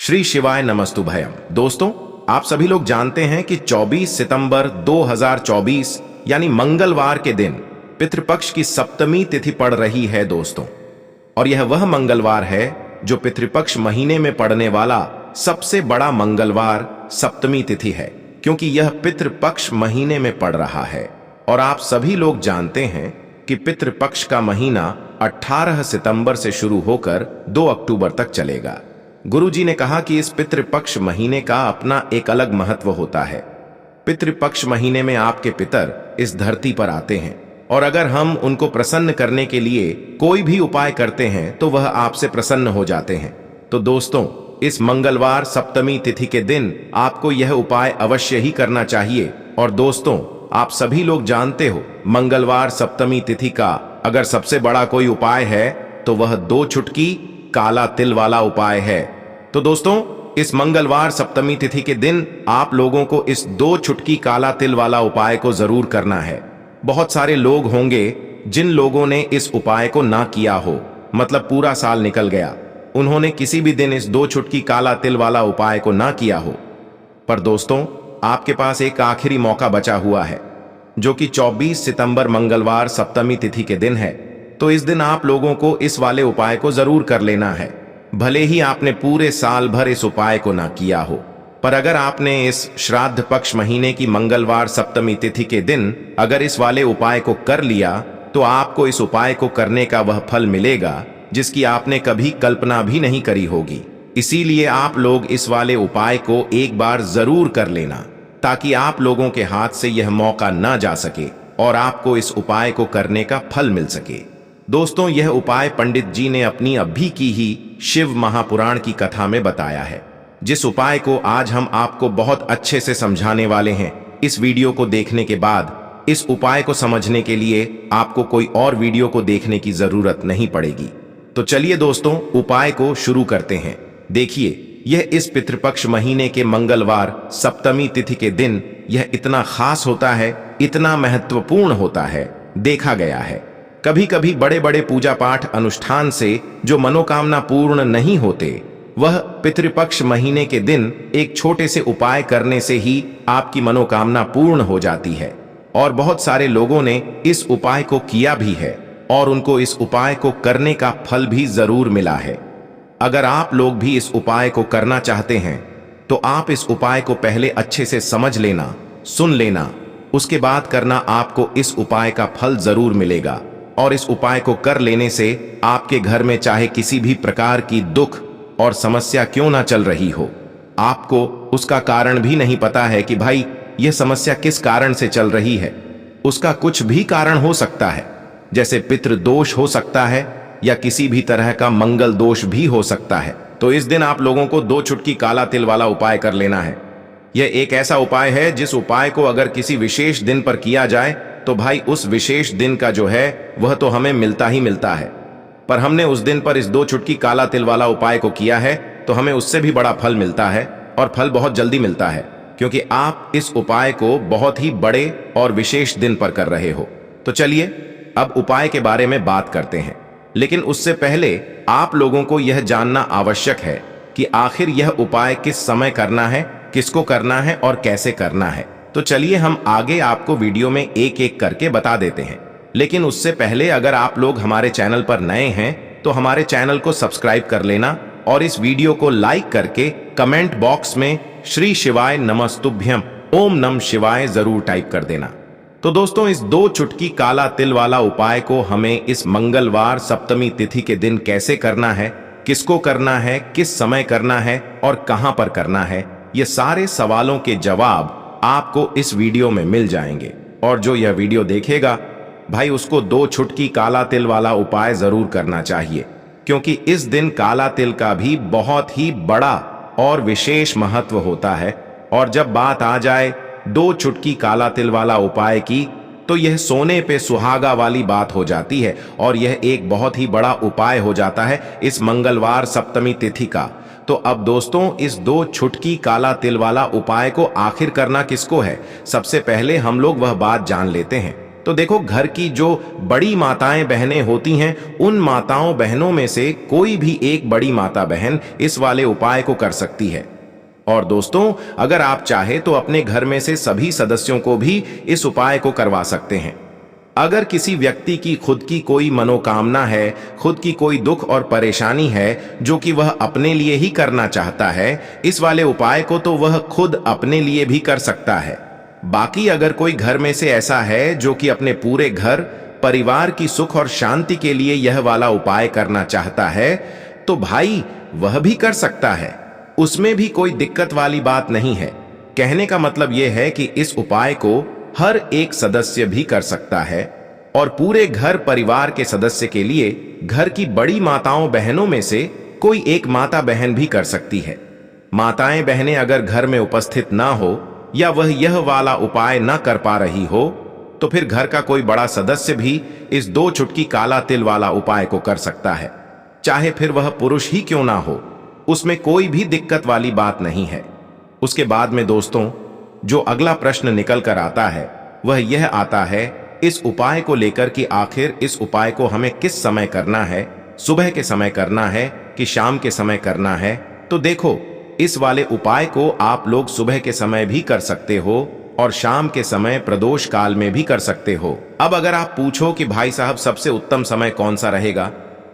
श्री शिवाय नमस्तुभयम। दोस्तों, आप सभी लोग जानते हैं कि 24 सितंबर 2024 यानी मंगलवार के दिन पितृपक्ष की सप्तमी तिथि पड़ रही है दोस्तों। और यह वह मंगलवार है जो पितृपक्ष महीने में पड़ने वाला सबसे बड़ा मंगलवार सप्तमी तिथि है, क्योंकि यह पितृपक्ष महीने में पड़ रहा है। और आप सभी लोग जानते हैं कि पितृपक्ष का महीना 18 सितंबर से शुरू होकर 2 अक्टूबर तक चलेगा। गुरुजी ने कहा कि इस पितृपक्ष महीने का अपना एक अलग महत्व होता है। पितृपक्ष महीने में आपके पितर इस धरती पर आते हैं और अगर हम उनको प्रसन्न करने के लिए कोई भी उपाय करते हैं तो वह आपसे प्रसन्न हो जाते हैं। तो दोस्तों, इस मंगलवार सप्तमी तिथि के दिन आपको यह उपाय अवश्य ही करना चाहिए। और दोस्तों, आप सभी लोग जानते हो, मंगलवार सप्तमी तिथि का अगर सबसे बड़ा कोई उपाय है तो वह 2 चुटकी काला तिल वाला उपाय है। तो दोस्तों, इस मंगलवार सप्तमी तिथि के दिन आप लोगों को इस 2 चुटकी काला तिल वाला उपाय को जरूर करना है। बहुत सारे लोग होंगे जिन लोगों ने इस उपाय को ना किया हो, मतलब पूरा साल निकल गया, उन्होंने किसी भी दिन इस 2 चुटकी काला तिल वाला उपाय को ना किया हो। पर दोस्तों, आपके पास एक आखिरी मौका बचा हुआ है, जो कि 24 सितंबर मंगलवार सप्तमी तिथि के दिन है। तो इस दिन आप लोगों को इस वाले उपाय को जरूर कर लेना है, भले ही आपने पूरे साल भर इस उपाय को ना किया हो। पर अगर आपने इस श्राद्ध पक्ष महीने की मंगलवार सप्तमी तिथि के दिन अगर इस वाले उपाय को कर लिया तो आपको इस उपाय को करने का वह फल मिलेगा जिसकी आपने कभी कल्पना भी नहीं करी होगी। इसीलिए आप लोग इस वाले उपाय को एक बार जरूर कर लेना, ताकि आप लोगों के हाथ से यह मौका ना जा सके और आपको इस उपाय को करने का फल मिल सके। दोस्तों, यह उपाय पंडित जी ने अपनी अभी की ही शिव महापुराण की कथा में बताया है, जिस उपाय को आज हम आपको बहुत अच्छे से समझाने वाले हैं। इस वीडियो को देखने के बाद इस उपाय को समझने के लिए आपको कोई और वीडियो को देखने की जरूरत नहीं पड़ेगी। तो चलिए दोस्तों, उपाय को शुरू करते हैं। देखिए, यह इस पितृपक्ष महीने के मंगलवार सप्तमी तिथि के दिन यह इतना खास होता है, इतना महत्वपूर्ण होता है। देखा गया है कभी कभी बड़े बड़े पूजा पाठ अनुष्ठान से जो मनोकामना पूर्ण नहीं होते, वह पितृपक्ष महीने के दिन एक छोटे से उपाय करने से ही आपकी मनोकामना पूर्ण हो जाती है। और बहुत सारे लोगों ने इस उपाय को किया भी है और उनको इस उपाय को करने का फल भी जरूर मिला है। अगर आप लोग भी इस उपाय को करना चाहते हैं तो आप इस उपाय को पहले अच्छे से समझ लेना, सुन लेना, उसके बाद करना। आपको इस उपाय का फल जरूर मिलेगा। और इस उपाय को कर लेने से आपके घर में चाहे किसी भी प्रकार की दुख और समस्या क्यों ना चल रही हो, आपको उसका कारण भी नहीं पता है कि भाई यह समस्या किस कारण से चल रही है। उसका कुछ भी कारण हो सकता है, जैसे पितृदोष हो सकता है या किसी भी तरह का मंगल दोष भी हो सकता है। तो इस दिन आप लोगों को 2 चुटकी काला तिल वाला उपाय कर लेना है। यह एक ऐसा उपाय है जिस उपाय को अगर किसी विशेष दिन पर किया जाए तो भाई उस विशेष दिन का जो है वह तो हमें मिलता ही मिलता है। पर हमने उस दिन पर इस 2 चुटकी काला तिल वाला उपाय को किया है तो हमें उससे भी बड़ा फल मिलता है, और फल बहुत जल्दी मिलता है, क्योंकि आप इस उपाय को बहुत ही बड़े और विशेष दिन पर कर रहे हो। तो चलिए अब उपाय के बारे में बात करते हैं। लेकिन उससे पहले आप लोगों को यह जानना आवश्यक है कि आखिर यह उपाय किस समय करना है, किसको करना है और कैसे करना है। तो चलिए हम आगे आपको वीडियो में एक एक करके बता देते हैं। लेकिन उससे पहले अगर आप लोग हमारे चैनल पर नए हैं तो हमारे चैनल को सब्सक्राइब कर लेना और इस वीडियो को लाइक करके कमेंट बॉक्स में श्री शिवाय नमस्तुभ्यम ओम नम शिवाय जरूर टाइप कर देना। तो दोस्तों, इस 2 चुटकी काला तिल वाला उपाय को हमें इस मंगलवार सप्तमी तिथि के दिन कैसे करना है, किसको करना है, किस समय करना है और कहां पर करना है, ये सारे सवालों के जवाब आपको इस वीडियो में मिल जाएंगे। और जो यह वीडियो देखेगा भाई, उसको 2 चुटकी काला तिल वाला उपाय जरूर करना चाहिए, क्योंकि इस दिन काला तिल का भी बहुत ही बड़ा और विशेष महत्व होता है। और जब बात आ जाए 2 चुटकी काला तिल वाला उपाय की, तो यह सोने पे सुहागा वाली बात हो जाती है और यह एक बहुत ही बड़ा उपाय हो जाता है इस मंगलवार सप्तमी तिथि का। तो अब दोस्तों, इस 2 चुटकी काला तिल वाला उपाय को आखिर करना किसको है, सबसे पहले हम लोग वह बात जान लेते हैं। तो देखो, घर की जो बड़ी माताएं बहनें होती हैं, उन माताओं बहनों में से कोई भी एक बड़ी माता बहन इस वाले उपाय को कर सकती है। और दोस्तों, अगर आप चाहे तो अपने घर में से सभी सदस्यों को भी इस उपाय को करवा सकते हैं। अगर किसी व्यक्ति की खुद की कोई मनोकामना है, खुद की कोई दुख और परेशानी है जो कि वह अपने लिए ही करना चाहता है, इस वाले उपाय को तो वह खुद अपने लिए भी कर सकता है। बाकी अगर कोई घर में से ऐसा है जो कि अपने पूरे घर परिवार की सुख और शांति के लिए यह वाला उपाय करना चाहता है, तो भाई वह भी कर सकता है। उसमें भी कोई दिक्कत वाली बात नहीं है। कहने का मतलब यह है कि इस उपाय को हर एक सदस्य भी कर सकता है और पूरे घर परिवार के सदस्य के लिए घर की बड़ी माताओं बहनों में से कोई एक माता बहन भी कर सकती है। माताएं बहनें अगर घर में उपस्थित ना हो या वह यह वाला उपाय ना कर पा रही हो, तो फिर घर का कोई बड़ा सदस्य भी इस 2 चुटकी काला तिल वाला उपाय को कर सकता है। चाहे फिर वह पुरुष ही क्यों ना हो, उसमें कोई भी दिक्कत वाली बात नहीं है। उसके बाद में दोस्तों, जो अगला प्रश्न निकल कर आता है वह यह आता है इस उपाय को लेकर कि आखिर इस उपाय को हमें किस समय करना है, सुबह के समय करना है कि शाम के समय करना है। तो देखो, इस वाले उपाय को आप लोग सुबह के समय भी कर सकते हो और शाम के समय प्रदोष काल में भी कर सकते हो। अब अगर आप पूछो कि भाई साहब सबसे उत्तम समय कौन सा रहेगा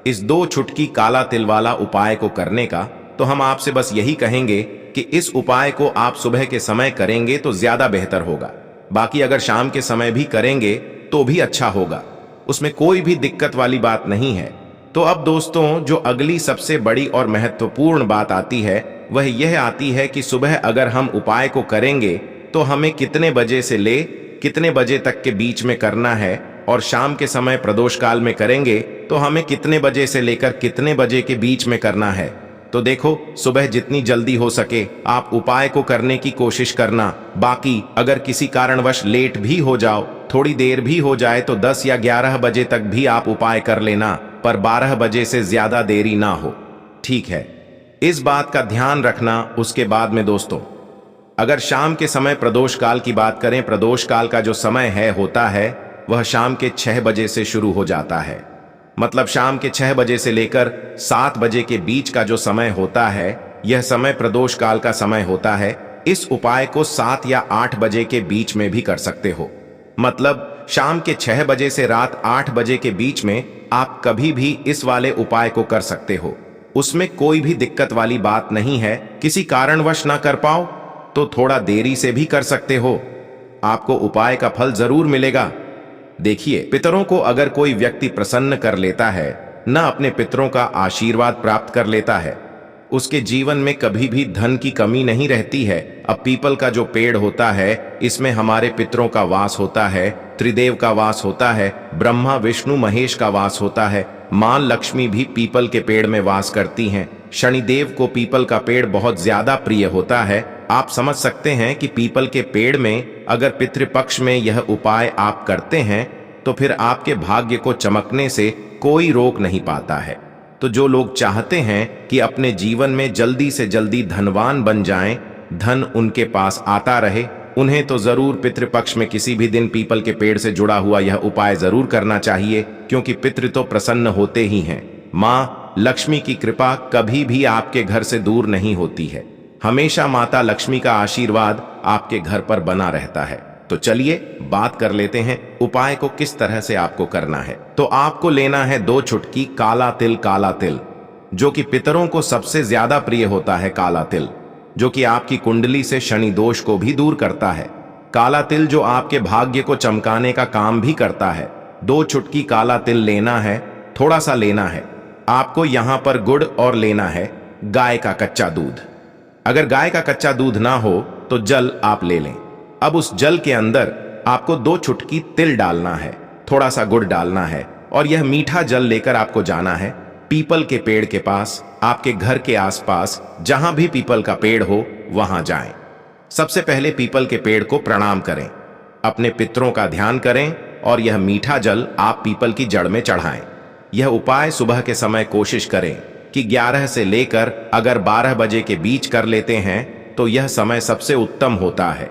इस 2 चुटकी काला तिल वाला उपाय को करने का, तो हम आपसे बस यही कहेंगे कि इस उपाय को आप सुबह के समय करेंगे तो ज्यादा बेहतर होगा। बाकी अगर शाम के समय भी करेंगे तो भी अच्छा होगा, उसमें कोई भी दिक्कत वाली बात नहीं है। तो अब दोस्तों, जो अगली सबसे बड़ी और महत्वपूर्ण बात आती है वह यह आती है कि सुबह अगर हम उपाय को करेंगे तो हमें कितने बजे से ले कितने बजे तक के बीच में करना है, और शाम के समय प्रदोष काल में करेंगे तो हमें कितने बजे से लेकर कितने बजे के बीच में करना है। तो देखो, सुबह जितनी जल्दी हो सके आप उपाय को करने की कोशिश करना। बाकी अगर किसी कारणवश लेट भी हो जाओ, थोड़ी देर भी हो जाए, तो 10 या 11 बजे तक भी आप उपाय कर लेना, पर 12 बजे से ज्यादा देरी ना हो, ठीक है? इस बात का ध्यान रखना। उसके बाद में दोस्तों, अगर शाम के समय प्रदोष काल की बात करें, प्रदोष काल का जो समय होता है वह शाम के 6 बजे से शुरू हो जाता है। मतलब शाम के 6 बजे से लेकर 7 बजे के बीच का जो समय होता है, यह समय प्रदोष काल का समय होता है। इस उपाय को 7 या 8 बजे के बीच में भी कर सकते हो। मतलब शाम के 6 बजे से रात 8 बजे के बीच में आप कभी भी इस वाले उपाय को कर सकते हो। उसमें कोई भी दिक्कत वाली बात नहीं है। किसी कारणवश ना कर पाओ तो थोड़ा देरी से भी कर सकते हो, आपको उपाय का फल जरूर मिलेगा। देखिए, पितरों को अगर कोई व्यक्ति प्रसन्न कर लेता है, न अपने पितरों का आशीर्वाद प्राप्त कर लेता है, उसके जीवन में कभी भी धन की कमी नहीं रहती है। अब पीपल का जो पेड़ होता है, इसमें हमारे पितरों का वास होता है, त्रिदेव का वास होता है, ब्रह्मा विष्णु महेश का वास होता है, मां लक्ष्मी भी पीपल के पेड़ में वास करती हैं। शनिदेव को पीपल का पेड़ बहुत ज्यादा प्रिय होता है। आप समझ सकते हैं कि पीपल के पेड़ में अगर पितृपक्ष में यह उपाय आप करते हैं तो फिर आपके भाग्य को चमकने से कोई रोक नहीं पाता है। तो जो लोग चाहते हैं कि अपने जीवन में जल्दी से जल्दी धनवान बन जाएं, धन उनके पास आता रहे, उन्हें तो जरूर पितृपक्ष में किसी भी दिन पीपल के पेड़ से जुड़ा हुआ यह उपाय जरूर करना चाहिए, क्योंकि पितृ तो प्रसन्न होते ही हैं। मां लक्ष्मी की कृपा कभी भी आपके घर से दूर नहीं होती है। हमेशा माता लक्ष्मी का आशीर्वाद आपके घर पर बना रहता है। तो चलिए बात कर लेते हैं उपाय को किस तरह से आपको करना है। तो आपको लेना है 2 चुटकी काला तिल, जो कि पितरों को सबसे ज्यादा प्रिय होता है। काला तिल जो कि आपकी कुंडली से शनि दोष को भी दूर करता है। काला तिल जो आपके भाग्य को चमकाने का काम भी करता है। 2 चुटकी काला तिल लेना है, थोड़ा सा लेना है। आपको यहां पर गुड़ और लेना है गाय का कच्चा दूध। अगर गाय का कच्चा दूध ना हो तो जल आप ले लें। अब उस जल के अंदर आपको 2 चुटकी तिल डालना है, थोड़ा सा गुड़ डालना है, और यह मीठा जल लेकर आपको जाना है पीपल के पेड़ के पास। आपके घर के आसपास जहां भी पीपल का पेड़ हो वहां जाएं। सबसे पहले पीपल के पेड़ को प्रणाम करें, अपने पितरों का ध्यान करें और यह मीठा जल आप पीपल की जड़ में चढ़ाएं। यह उपाय सुबह के समय कोशिश करें कि 11 से लेकर अगर 12 बजे के बीच कर लेते हैं तो यह समय सबसे उत्तम होता है।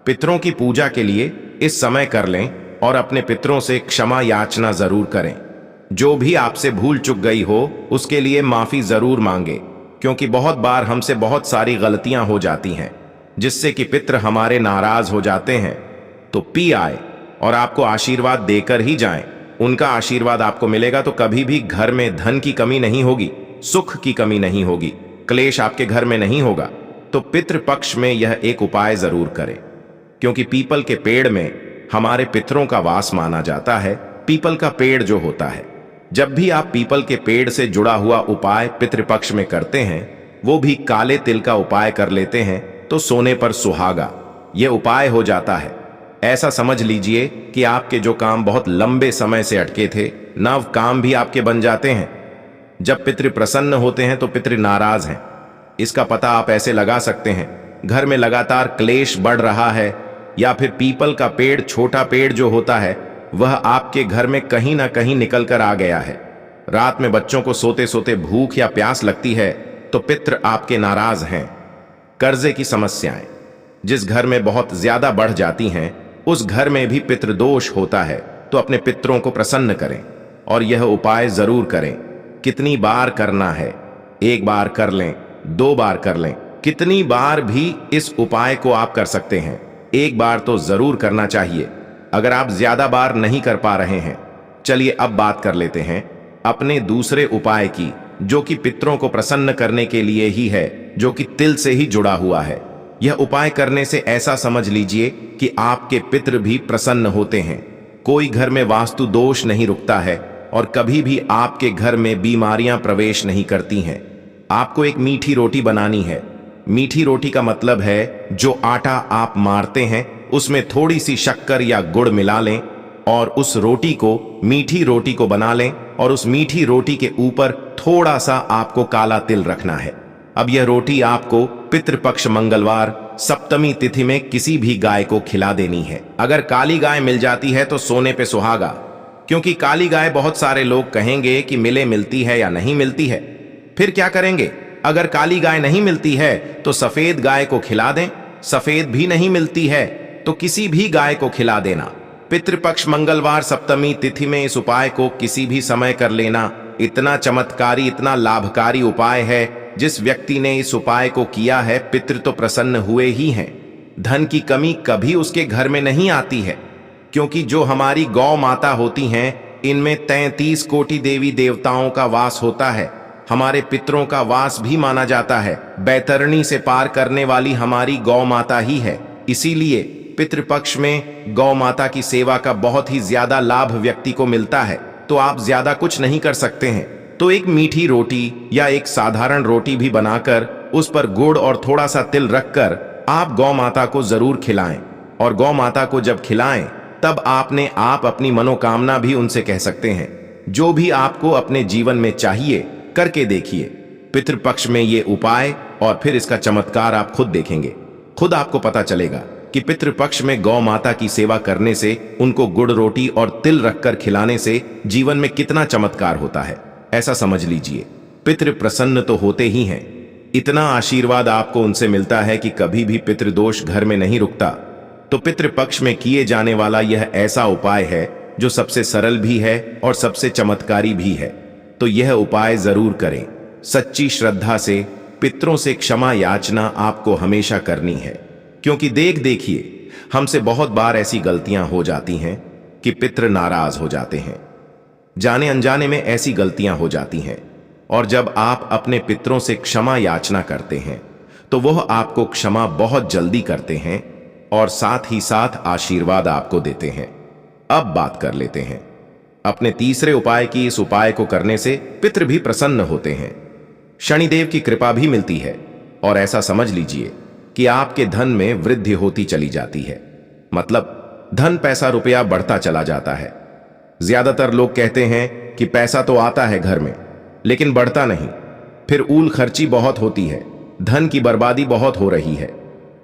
पितरों की पूजा के लिए इस समय कर लें। और अपने पितरों से क्षमा याचना जरूर करें। जो भी आपसे भूल चूक गई हो उसके लिए माफी जरूर मांगे, क्योंकि बहुत बार हमसे बहुत सारी गलतियां हो जाती हैं जिससे कि पितर हमारे नाराज हो जाते हैं। तो पी आए और आपको आशीर्वाद देकर ही जाएं। उनका आशीर्वाद आपको मिलेगा तो कभी भी घर में धन की कमी नहीं होगी, सुख की कमी नहीं होगी, क्लेश आपके घर में नहीं होगा। तो पितृपक्ष में यह एक उपाय जरूर करें, क्योंकि पीपल के पेड़ में हमारे पितरों का वास माना जाता है। पीपल का पेड़ जो होता है, जब भी आप पीपल के पेड़ से जुड़ा हुआ उपाय पितृपक्ष में करते हैं, वो भी काले तिल का उपाय कर लेते हैं तो सोने पर सुहागा ये उपाय हो जाता है। ऐसा समझ लीजिए कि आपके जो काम बहुत लंबे समय से अटके थे, नव काम भी आपके बन जाते हैं। जब पितृ प्रसन्न होते हैं तो पितृ नाराज हैं। इसका पता आप ऐसे लगा सकते हैं, घर में लगातार क्लेश बढ़ रहा है, या फिर पीपल का पेड़, छोटा पेड़ जो होता है, वह आपके घर में कहीं ना कहीं निकल कर आ गया है। रात में बच्चों को सोते सोते भूख या प्यास लगती है तो पितृ आपके नाराज हैं। कर्जे की समस्याएं जिस घर में बहुत ज्यादा बढ़ जाती हैं, उस घर में भी पितृदोष होता है। तो अपने पितरों को प्रसन्न करें और यह उपाय जरूर करें। कितनी बार करना है? एक बार कर लें, 2 बार कर लें, कितनी बार भी इस उपाय को आप कर सकते हैं। एक बार तो जरूर करना चाहिए। अगर आप ज्यादा बार नहीं कर पा रहे हैं, चलिए अब बात कर लेते हैं अपने दूसरे उपाय की, जो कि पितरों को प्रसन्न करने के लिए ही है, जो कि तिल से ही जुड़ा हुआ है। यह उपाय करने से ऐसा समझ लीजिए कि आपके पितृ भी प्रसन्न होते हैं। कोई घर में वास्तु दोष नहीं रुकता है और कभी भी आपके घर में बीमारियां प्रवेश नहीं करती हैं। आपको एक मीठी रोटी बनानी है। मीठी रोटी का मतलब है जो आटा आप मारते हैं उसमें थोड़ी सी शक्कर या गुड़ मिला लें और उस रोटी को, मीठी रोटी को बना लें, और उस मीठी रोटी के ऊपर थोड़ा सा आपको काला तिल रखना है। अब यह रोटी आपको पितृपक्ष मंगलवार सप्तमी तिथि में किसी भी गाय को खिला देनी है। अगर काली गाय मिल जाती है तो सोने पे सुहागा, क्योंकि काली गाय बहुत सारे लोग कहेंगे कि मिलती है या नहीं मिलती है। फिर क्या करेंगे? अगर काली गाय नहीं मिलती है तो सफेद गाय को खिला दें। सफेद भी नहीं मिलती है तो किसी भी गाय को खिला देना। पितृपक्ष मंगलवार सप्तमी तिथि में इस उपाय को किसी भी समय कर लेना इतना चमत्कारी, इतना लाभकारी उपाय है। जिस व्यक्ति ने इस उपाय को किया है, पितृ तो प्रसन्न हुए ही हैं। धन की कमी कभी उसके घर में नहीं आती है, क्योंकि जो हमारी गौ माता होती हैं, इनमें 33 कोटि देवी देवताओं का वास होता है। हमारे पितरों का वास भी माना जाता है। बैतरणी से पार करने वाली हमारी गौ माता ही है। इसीलिए पितृपक्ष में गौ माता की सेवा का बहुत ही ज्यादा लाभ व्यक्ति को मिलता है। तो आप ज्यादा कुछ नहीं कर सकते हैं, तो एक मीठी रोटी या एक साधारण रोटी भी बनाकर उस पर गुड़ और थोड़ा सा तिल रखकर आप गौ माता को जरूर खिलाएं। और गौ माता को जब खिलाएं तब आप अपनी मनोकामना भी उनसे कह सकते हैं। जो भी आपको अपने जीवन में चाहिए करके देखिए पितृपक्ष में ये उपाय, और फिर इसका चमत्कार आप खुद देखेंगे। खुद आपको पता चलेगा कि पितृपक्ष में गौ माता की सेवा करने से, उनको गुड़ रोटी और तिल रखकर खिलाने से जीवन में कितना चमत्कार होता है। ऐसा समझ लीजिए, पितृ प्रसन्न तो होते ही हैं। इतना आशीर्वाद आपको उनसे मिलता है कि कभी भी पितृदोष घर में नहीं रुकता। तो पितृपक्ष में किए जाने वाला यह ऐसा उपाय है जो सबसे सरल भी है और सबसे चमत्कारी भी है। तो यह उपाय जरूर करें। सच्ची श्रद्धा से पितरों से क्षमा याचना आपको हमेशा करनी है, क्योंकि देखिए हमसे बहुत बार ऐसी गलतियां हो जाती हैं कि पितृ नाराज हो जाते हैं। जाने अनजाने में ऐसी गलतियां हो जाती हैं, और जब आप अपने पितरों से क्षमा याचना करते हैं तो वह आपको क्षमा बहुत जल्दी करते हैं और साथ ही साथ आशीर्वाद आपको देते हैं। अब बात कर लेते हैं अपने तीसरे उपाय की। इस उपाय को करने से पितृ भी प्रसन्न होते हैं, शनिदेव की कृपा भी मिलती है, और ऐसा समझ लीजिए कि आपके धन में वृद्धि होती चली जाती है। मतलब धन, पैसा, रुपया बढ़ता चला जाता है। ज्यादातर लोग कहते हैं कि पैसा तो आता है घर में लेकिन बढ़ता नहीं, फिर ऊल खर्ची बहुत होती है, धन की बर्बादी बहुत हो रही है,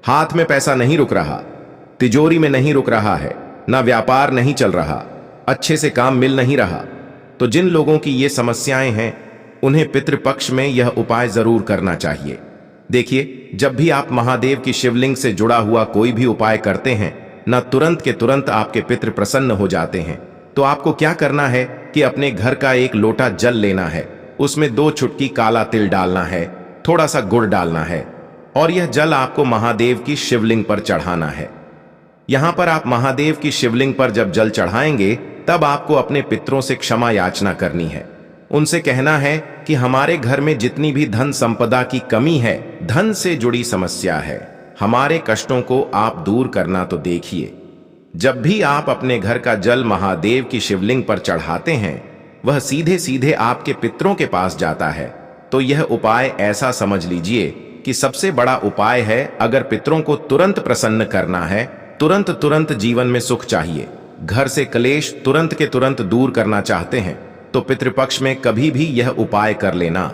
हाथ में पैसा नहीं रुक रहा, तिजोरी में नहीं रुक रहा है, ना व्यापार नहीं चल रहा, अच्छे से काम मिल नहीं रहा। तो जिन लोगों की ये समस्याएं हैं उन्हें पितृपक्ष में यह उपाय जरूर करना चाहिए। देखिए, जब भी आप महादेव की शिवलिंग से जुड़ा हुआ कोई भी उपाय करते हैं न तुरंत के तुरंत आपके पितृ प्रसन्न हो जाते हैं। तो आपको क्या करना है कि अपने घर का एक लोटा जल लेना है, उसमें 2 चुटकी काला तिल डालना है, थोड़ा सा गुड़ डालना है और यह जल आपको महादेव की शिवलिंग पर चढ़ाना है। यहां पर आप महादेव की शिवलिंग पर जब जल चढ़ाएंगे तब आपको अपने पितरों से क्षमा याचना करनी है। उनसे कहना है कि हमारे घर में जितनी भी धन संपदा की कमी है, धन से जुड़ी समस्या है, हमारे कष्टों को आप दूर करना तो देखिए। जब भी आप अपने घर का जल महादेव की शिवलिंग पर चढ़ाते हैं, वह सीधे सीधे आपके पितरों के पास जाता है। तो यह उपाय ऐसा समझ लीजिए कि सबसे बड़ा उपाय है। अगर पितरों को तुरंत प्रसन्न करना है, तुरंत तुरंत जीवन में सुख चाहिए, घर से क्लेश तुरंत के तुरंत दूर करना चाहते हैं, तो पितृपक्ष में कभी भी यह उपाय कर लेना।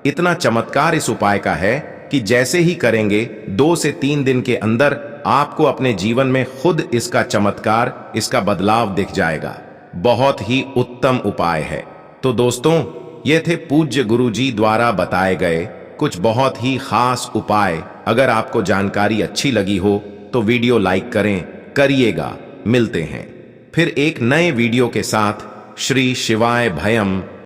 इतना चमत्कार इस उपाय का है कि जैसे ही करेंगे 2 से 3 दिन के अंदर आपको अपने जीवन में खुद इसका चमत्कार, इसका बदलाव दिख जाएगा। बहुत ही उत्तम उपाय है। तो दोस्तों, ये थे पूज्य गुरुजी द्वारा बताए गए कुछ बहुत ही खास उपाय। अगर आपको जानकारी अच्छी लगी हो तो वीडियो लाइक करिएगा। मिलते हैं फिर एक नए वीडियो के साथ। श्री शिवाय भयम।